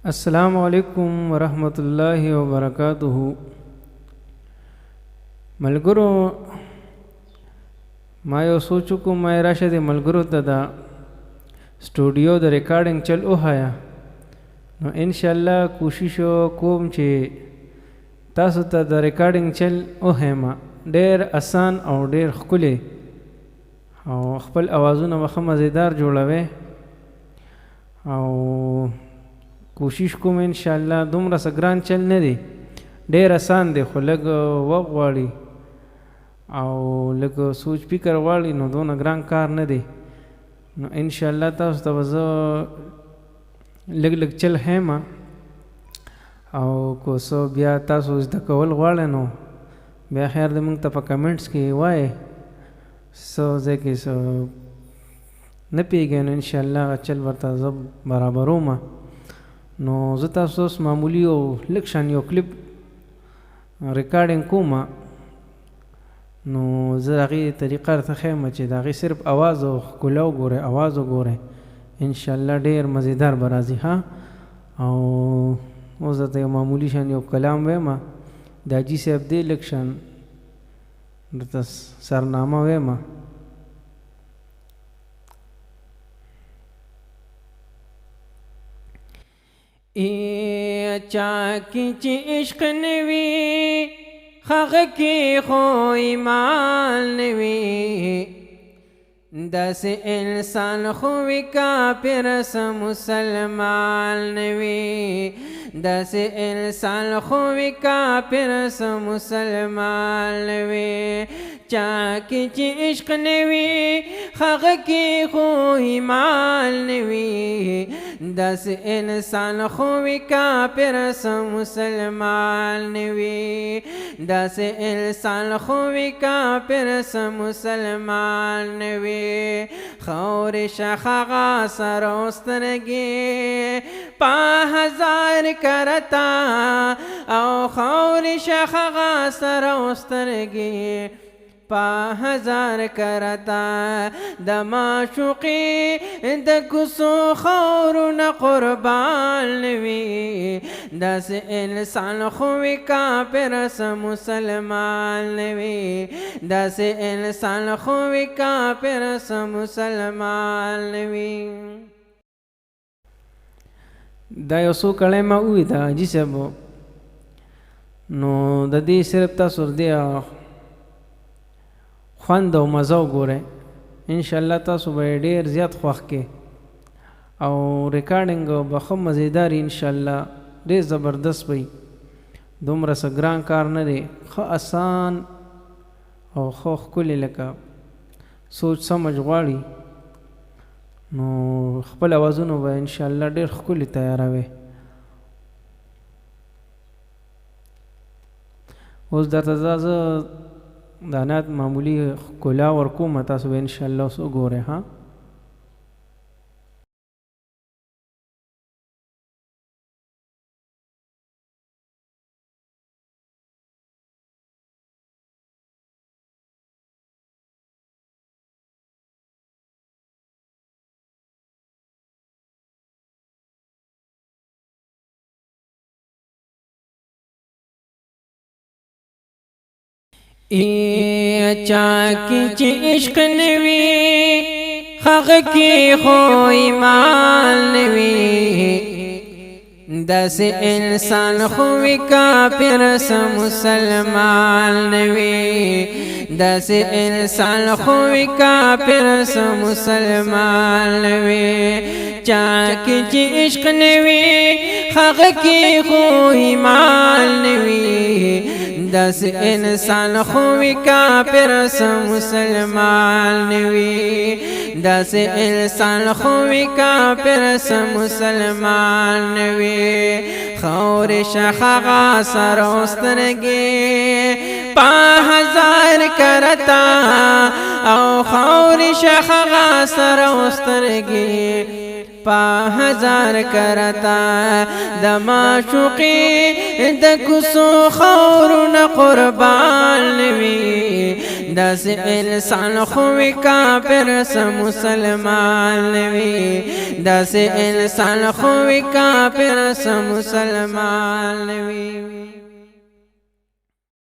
अस्सलामु अलैकुम वरहमतुल्लाहि वबरकातुहु। मलगुरो ما یو سوچ کو ما راشه د ملګرو ته د سټوډیو د ریکارډینګ چل وهایا، نو ان شاء الله کوشش کوم چې تاسو ته د ریکارډینګ چل وهایم. ډیر آسان او ډیر ښکلی او خپل اوازونه مخه مزیدار جوړوي او کوشش کوم ان شاء الله دومره سګران چل نه دی، ډیر آسان دی خو لږ وخت غواړي او لږ سوچ فکر غواړي، نو دونه ګران کار نه دی. نو ان شاء الله تاسو ته به زه لږ لږ چل ښیم او که څه بیا تاسو زده کول غواړئ نو بیا خیر دی موږ ته په کمنټس کې وایئ، څه ځای کې څه نه پوهېږئ نو انشاءالله هغه چل ورته زه برابروم. نو زه تاسو اوس معمولي او لږ شان یو کلیپ ریکارډینګ کوم، نو زه هغې طریقه درته ښیم چې د هغې صرف اواز او ښکلا وګورئ، اواز وګورئ، انشاءالله ډېر مزیدار به راځي. ها او اوس درته یو معمولي شان یو کلام ویم، د حاجي صاحب دی لږ شان درته سرنامه ویم. چا کی چې عشق نوي هغه کې خو ایمان نوي، داسې انسان خو وي کافر سه مسلمان نوي، داسې انسان خو وي کافر سه مسلمان نوي. چا کې چې عشق نوي هغه کې خو ایمان نوي، داسې انسان خو وي کافر سه مسلمان نوي، داسې انسان خو وي کافر سه مسلمان نوي. خاورې شخ هغه سر او سترګې په هزار کرتا او خاورې شخ هغه سر او سترګې په هزار کرتا، د معشوقي د کوڅو خاورونه قربان نوي، داسې انسان خو وي کافر سه مسلمان نوي، داسې انسان خو وي کافر سه مسلمان نوي. دا یو څو کړی ما ووی د حاجي صاحب، نو د دې صرف تاسو د خوند او مزه وګورئ، انشاءالله تاسو به یې ډېر زیات خوښ کې او ریکارډینګ به ښه مزیدار انشاءالله ډېر زبردست وي. دومره څه ګران کار نه دی، ښه آسان او ښه ښکلی لکه سوچ سمج غواړي، نو خپل اوازونه به انشاءالله ډېر ښکلي تیاروي. اوس درته زه دا نات معمولی ښکلا ورکوم، تاسو به انشاءالله اوس وګورئ. ها چا کی چې عشق نوي هغه کې خو ایمان نوي، داسې انسان خو وي کافر سه مسلمان نوي، داسې انسان خو وي کافر سه مسلمان نوي. چا کی چې عشق نوي هغه کې خو ایمان نوي، داسې انسان خو وي کافر سه مسلمان نوي، داسې انسان خو وي کافر سه مسلمان نوي. خاورې شخ هغه سر او سترګې په هزار کرتا او خاورې شخ هغه سر او سترګې په هزار کرتا، د معشوقي د کوڅو خاورونه قربان نوي، دس انسان خوی کافر سا مسلمان نوی دس انسان خوی کافر سا مسلمان نوی